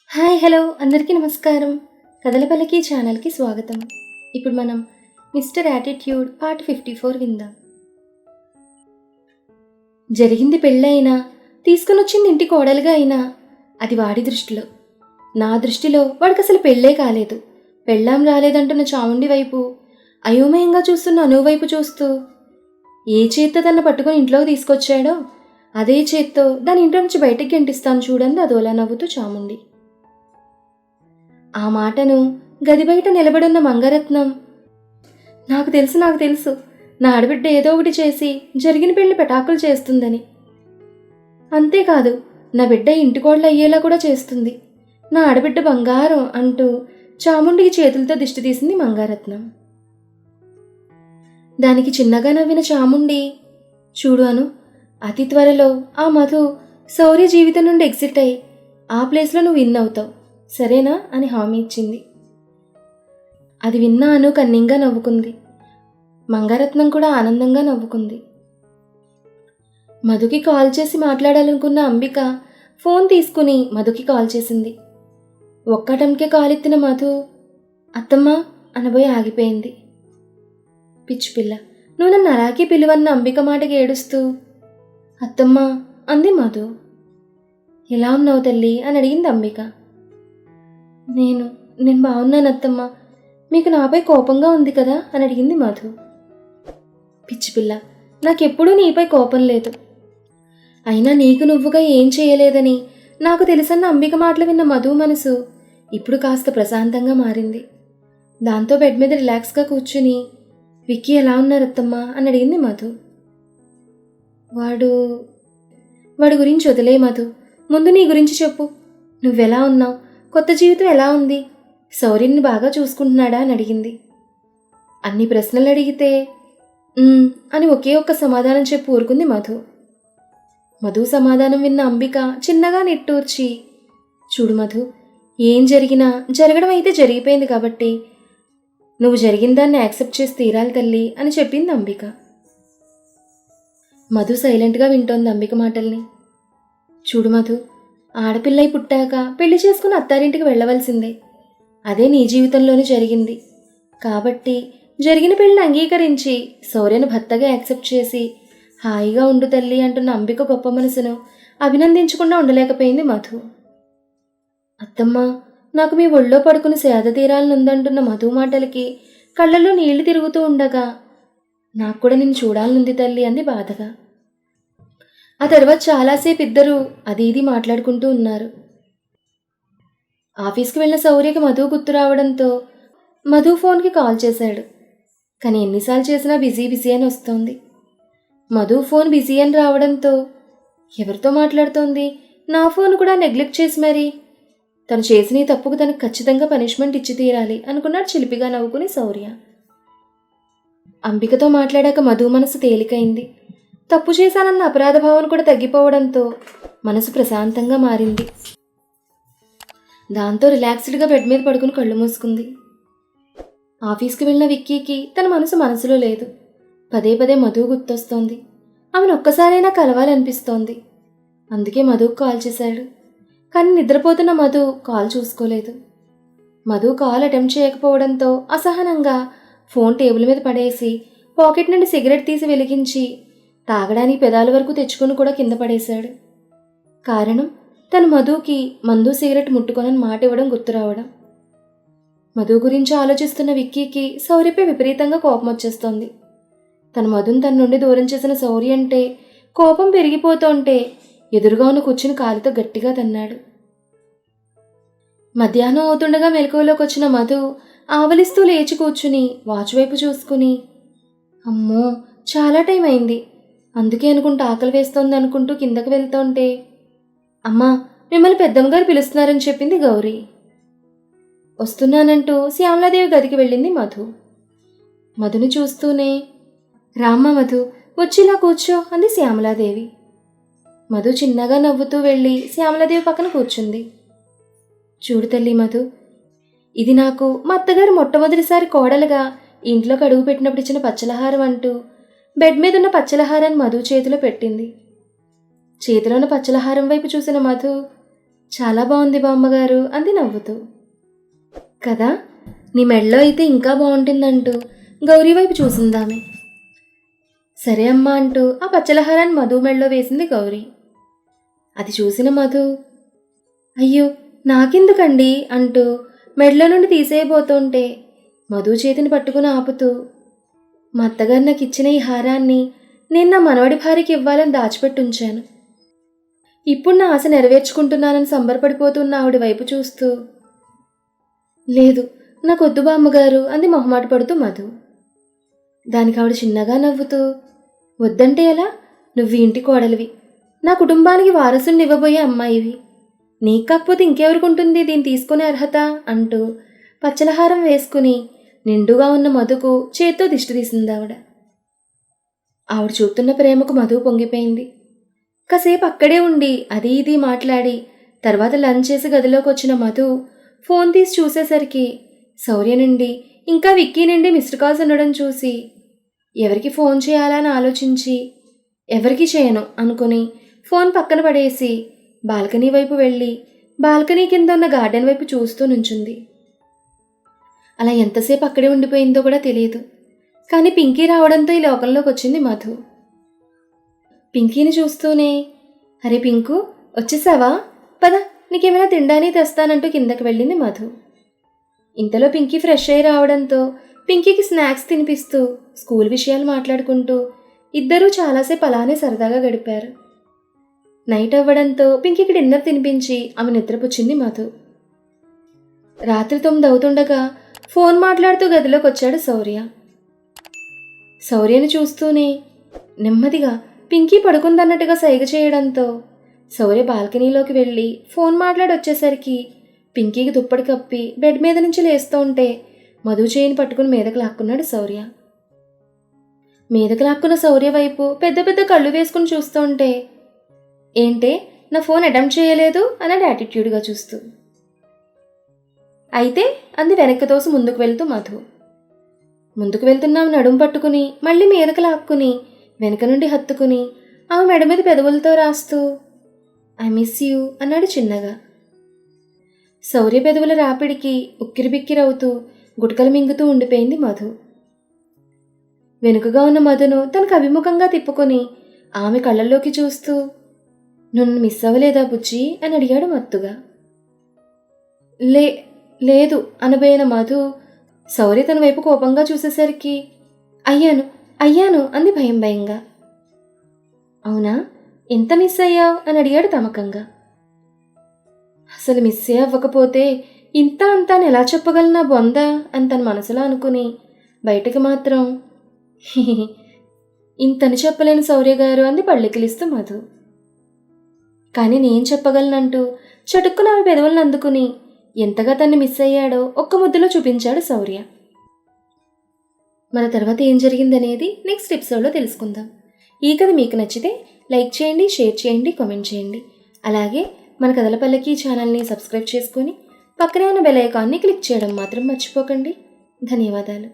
Hi hello అందరికీ నమస్కారం. కథలపల్లికి ఛానల్కి స్వాగతం. ఇప్పుడు మనం మిస్టర్ యాటిట్యూడ్ పార్ట్ 54 విందాం. జరిగింది పెళ్ళైనా, తీసుకునొచ్చింది ఇంటి కోడలుగా అయినా అది వాడి దృష్టిలో. నా దృష్టిలో వాడికి అసలు పెళ్ళే కాలేదు. పెళ్ళాం రాలేదంటున్న చాముండి వైపు అయోమయంగా చూస్తున్న అను వైపు చూస్తూ ఏ చేత్తో తన పట్టుకుని ఇంట్లోకి తీసుకొచ్చాడో అదే చేత్తో దాని ఇంట్లో నుంచి బయటికి గెంటిస్తాను చూడండి అదోలా నవ్వుతూ చాముండి. ఆ మాటను గది బయట నిలబడున్న మంగరత్నం నాకు తెలుసు నా ఆడబిడ్డ ఏదో ఒకటి చేసి జరిగిన పెళ్లి పెటాకులు చేస్తుందని. అంతేకాదు నా బిడ్డ ఇంటికోడలు అయ్యేలా కూడా చేస్తుంది. నా ఆడబిడ్డ బంగారం అంటూ చాముండికి చేతులతో దిష్టి తీసింది మంగారత్నం. దానికి చిన్నగా నవ్విన చాముండి, చూడు అను, అతి త్వరలో ఆ మధు శౌర్య జీవితం నుండి ఎగ్జిట్ అయ్యి ఆ ప్లేస్లో నువ్వు విన్ అవుతావు, సరేనా అని హామీ ఇచ్చింది. అది విన్నా అను కన్నింగా నవ్వుకుంది. మంగారత్నం కూడా ఆనందంగా నవ్వుకుంది. మధుకి కాల్ చేసి మాట్లాడాలనుకున్న అంబిక ఫోన్ తీసుకుని మధుకి కాల్ చేసింది. ఒక్కటంకే కాల్ ఎత్తిన మధు అత్తమ్మా అనబోయి ఆగిపోయింది. పిచ్చి పిల్ల, నువ్వు నన్ను అలాగే పిలువన్న అంబిక మాటకి ఏడుస్తూ అత్తమ్మా అంది మధు. ఎలా ఉన్నావు తల్లి అని అడిగింది అంబిక. నేను బాగున్నాను అత్తమ్మ, మీకు నాపై కోపంగా ఉంది కదా అని అడిగింది మధు. పిచ్చిపిల్ల, నాకెప్పుడూ నీపై కోపం లేదు. అయినా నీకు నువ్వుగా ఏం చేయలేదని నాకు తెలుసన్న అంబిక మాటలు విన్న మధు మనసు ఇప్పుడు కాస్త ప్రశాంతంగా మారింది. దాంతో బెడ్ మీద రిలాక్స్గా కూర్చుని విక్కీ ఎలా ఉన్నారు అత్తమ్మ అని అడిగింది మధు. వాడు గురించి వదిలే మధు, ముందు నీ గురించి చెప్పు. నువ్వెలా ఉన్నావు, కొత్త జీవితం ఎలా ఉంది, శౌర్యని బాగా చూసుకుంటున్నాడా అని అడిగింది. అన్ని ప్రశ్నలు అడిగితే అని ఒకే ఒక్క సమాధానం చెప్పి ఊరుకుంది మధు. మధు సమాధానం విన్న అంబిక చిన్నగా నిట్టూర్చి, చూడు మధు, ఏం జరిగినా జరగడం అయితే జరిగిపోయింది కాబట్టి నువ్వు జరిగిన దాన్ని యాక్సెప్ట్ చేసి తీరాలి తల్లి అని చెప్పింది అంబిక. మధు సైలెంట్గా వింటోంది అంబిక మాటల్ని. చూడు మధు, ఆడపిల్లై పుట్టాక పెళ్లి చేసుకుని అత్తారింటికి వెళ్ళవలసిందే. అదే నీ జీవితంలోనూ జరిగింది. కాబట్టి జరిగిన పెళ్లిని అంగీకరించి శౌర్యను భర్తగా యాక్సెప్ట్ చేసి హాయిగా ఉండు తల్లి అంటున్న అంబిక గొప్ప మనసును అభినందించకుండా ఉండలేకపోయింది మధు. అత్తమ్మ, నాకు మీ ఒళ్ళో పడుకుని సేద తీరాలనుందంటున్న మధు మాటలకి కళ్ళల్లో నీళ్లు తిరుగుతూ ఉండగా నాకు కూడా నిన్ను చూడాలనుంది తల్లి అంది బాధగా. ఆ తర్వాత చాలాసేపు ఇద్దరూ అది ఇది మాట్లాడుకుంటూ ఉన్నారు. ఆఫీస్కి వెళ్ళిన శౌర్యకి మధు గుర్తు రావడంతో మధు ఫోన్కి కాల్ చేశాడు. కానీ ఎన్నిసార్లు చేసినా బిజీ అని వస్తోంది. మధు ఫోన్ బిజీ అని రావడంతో ఎవరితో మాట్లాడుతోంది, నా ఫోన్ కూడా నెగ్లెక్ట్ చేసి మరి తను చేసిన ఈ తప్పుకు తనకు ఖచ్చితంగా పనిష్మెంట్ ఇచ్చి తీరాలి అనుకున్నాడు చిలిపిగా నవ్వుకుని శౌర్య. అంబికతో మాట్లాడాక మధు మనసు తేలికైంది. తప్పు చేశానన్న అపరాధ భావన కూడా తగ్గిపోవడంతో మనసు ప్రశాంతంగా మారింది. దాంతో రిలాక్స్డ్గా బెడ్ మీద పడుకుని కళ్ళు మూసుకుంది. ఆఫీస్కి వెళ్ళిన విక్కీకి తన మనసులో లేదు. పదే పదే మధు గుర్తొస్తోంది. ఆమెను ఒక్కసారైనా కలవాలనిపిస్తోంది. అందుకే మధుకు కాల్ చేశాడు. కానీ నిద్రపోతున్న మధు కాల్ చూసుకోలేదు. మధు కాల్ అటెంప్ట్ చేయకపోవడంతో అసహనంగా ఫోన్ టేబుల్ మీద పడేసి పాకెట్ నుండి సిగరెట్ తీసి వెలిగించి తాగడానికి పెదాల వరకు తెచ్చుకుని కూడా కింద పడేశాడు. కారణం, తను మధుకి మందు సిగరెట్ ముట్టుకొనని మాట ఇవ్వడం గుర్తు రావడం. మధు గురించి ఆలోచిస్తున్న విక్కీకి శౌర్యపై విపరీతంగా కోపం వచ్చేస్తోంది. తను మధుని తన నుండి దూరం చేసిన శౌర్య అంటే కోపం పెరిగిపోతుంటే ఎదురుగా ఉన్న కూర్చుని కాలితో గట్టిగా తన్నాడు. మధ్యాహ్నం అవుతుండగా మెలకువలోకి వచ్చిన మధు ఆవలిస్తూ లేచి కూర్చుని వాచ్ వైపు చూసుకుని, అమ్మో చాలా టైం అయింది, అందుకే అనుకుంటూ ఆకలి వేస్తోంది అనుకుంటూ కిందకు వెళ్తుంటే, అమ్మా మిమ్మల్ని పెద్దమ్మగారు పిలుస్తున్నారని చెప్పింది గౌరీ. వస్తున్నానంటూ శ్యామలాదేవి గదికి వెళ్ళింది మధు. మధుని చూస్తూనే, రామ్మ మధు, వచ్చిలా కూర్చో అంది శ్యామలాదేవి. మధు చిన్నగా నవ్వుతూ వెళ్ళి శ్యామలాదేవి పక్కన కూర్చుంది. చూడు తల్లి మధు, ఇది నాకు మా అత్తగారు మొట్టమొదటిసారి కోడలుగా ఇంట్లోకి అడుగు పెట్టినప్పుడు ఇచ్చిన పచ్చలహారం అంటూ బెడ్ మీద ఉన్న పచ్చలహారాన్ని మధు చేతిలో పెట్టింది. చేతిలోని పచ్చలహారం వైపు చూసిన మధు, చాలా బాగుంది బామ్మగారు అంది నవ్వుతూ. కదా, నీ మెడలో అయితే ఇంకా బాగుంటుందంటూ గౌరీ వైపు చూసిందామె. సరే అమ్మా అంటూ ఆ పచ్చలహారాన్ని మధు మెడలో వేసింది గౌరీ. అది చూసిన మధు, అయ్యో నాకెందుకండి అంటూ మెడలో నుండి తీసేయబోతుంటే మధు చేతిని పట్టుకుని ఆపుతూ, మా అత్తగారు నాకు ఇచ్చిన ఈ హారాన్ని నేను నా మనవడి భార్యకి ఇవ్వాలని దాచిపెట్టి ఉంచాను. ఇప్పుడు నా ఆశ నెరవేర్చుకుంటున్నానని సంబరపడిపోతున్న ఆవిడ వైపు చూస్తూ, లేదు నాకొద్దు బామ్మగారు అంది మొహమాట పడుతూ మధు. దానికి ఆవిడ చిన్నగా నవ్వుతూ, వద్దంటే ఎలా, నువ్వు ఇంటి కోడలివి, నా కుటుంబానికి వారసుని ఇవ్వబోయే అమ్మాయివి, నీకు కాకపోతే ఇంకెవరికుంటుంది దీన్ని తీసుకునే అర్హత అంటూ పచ్చలహారం వేసుకుని నిండుగా ఉన్న మధుకు చేత్తో దిష్టి తీసింది ఆవిడ. ఆవిడ చూపుతున్న ప్రేమకు మధు పొంగిపోయింది. కాసేపు అక్కడే ఉండి అది ఇది మాట్లాడి తర్వాత లంచ్ చేసి గదిలోకి వచ్చిన మధు ఫోన్ తీసి చూసేసరికి శౌర్య నుండి ఇంకా విక్కీ నుండి మిస్డ్ కాల్స్ ఉండడం చూసి ఎవరికి ఫోన్ చేయాలని ఆలోచించి ఎవరికి చేయను అనుకుని ఫోన్ పక్కన పడేసి బాల్కనీ వైపు వెళ్ళి బాల్కనీ కింద ఉన్న గార్డెన్ వైపు చూస్తూ నుంచుంది. అలా ఎంతసేపు అక్కడే ఉండిపోయిందో కూడా తెలియదు. కానీ పింకీ రావడంతో ఈ లోకంలోకి వచ్చింది మధు. పింకీని చూస్తూనే, అరే పింకు వచ్చేసావా, పద నీకేమైనా తినడానికి తెస్తానంటూ కిందకి వెళ్ళింది మధు. ఇంతలో పింకీ ఫ్రెష్ అయి రావడంతో పింకీకి స్నాక్స్ తినిపిస్తూ స్కూల్ విషయాలు మాట్లాడుకుంటూ ఇద్దరూ చాలాసేపు అలానే సరదాగా గడిపారు. నైట్ అవ్వడంతో పింకీకి డిన్నర్ తినిపించి ఆమె నిద్రపుచ్చింది మధు. రాత్రి 9 అవుతుండగా ఫోన్ మాట్లాడుతూ గదిలోకి వచ్చాడు శౌర్య. శౌర్యని చూస్తూనే నెమ్మదిగా పింకీ పడుకుందన్నట్టుగా సైగ చేయడంతో శౌర్య బాల్కనీలోకి వెళ్ళి ఫోన్ మాట్లాడి వచ్చేసరికి పింకీకి దుప్పటి కప్పి బెడ్ మీద నుంచి లేస్తూ ఉంటే మధు చేయిని పట్టుకుని మీదకు లాక్కున్నాడు శౌర్య. మీదకు లాక్కున్న శౌర్య వైపు పెద్ద పెద్ద కళ్ళు వేసుకుని చూస్తూ ఉంటే, ఏంటే నా ఫోన్ అటెంప్ట్ చేయలేదు అన్నాడు యాటిట్యూడ్గా చూస్తూ. అయితే అంది వెనక్కి తోసి ముందుకు వెళ్తూ మధు. ముందుకు వెళ్తున్నాం నడుము పట్టుకుని మళ్ళీ మీదకు లాక్కుని వెనక నుండి హత్తుకుని ఆమె మెడ మీద పెదవులతో రాస్తూ ఐ మిస్ యూ అన్నాడు చిన్నగా. శౌర్య పెదవుల రాపిడికి ఉక్కిరిబిక్కిరవుతూ గుటకలు మింగుతూ ఉండిపోయింది మధు. వెనుకగా ఉన్న మధును తనకు అభిముఖంగా తిప్పుకొని ఆమె కళ్ళల్లోకి చూస్తూ, నన్ను మిస్ అవ్వలేదా బుజ్జి అని అడిగాడు మత్తుగా. లేదు అనబోయిన మధు శౌర్య తన వైపు కోపంగా చూసేసరికి అయ్యాను అంది భయం భయంగా. అవునా, ఎంత మిస్ అయ్యావు అని అడిగాడు తమకంగా. అసలు మిస్సే అవ్వకపోతే ఇంత అంతా ఎలా చెప్పగలనా బొంద అని తన మనసులో అనుకుని బయటకు మాత్రం ఇంతని చెప్పలేని శౌర్య గారు అంది పళ్ళెకిలిస్తూ మధు. కానీ నేను చెప్పగలనంటూ చటుక్కున ఆమె పెదవులను అందుకుని ఎంతగా తన్ని మిస్ అయ్యాడో ఒక్క ముద్దులో చూపించాడు శౌర్య. మన తర్వాత ఏం జరిగిందనేది నెక్స్ట్ ఎపిసోడ్లో తెలుసుకుందాం. ఈ కథ మీకు నచ్చితే లైక్ చేయండి, షేర్ చేయండి, కామెంట్ చేయండి. అలాగే మన కథల పల్లకి ఛానల్ని సబ్స్క్రైబ్ చేసుకొని పక్కనే ఉన్న బెల్ ఐకాన్ని క్లిక్ చేయడం మాత్రం మర్చిపోకండి. ధన్యవాదాలు.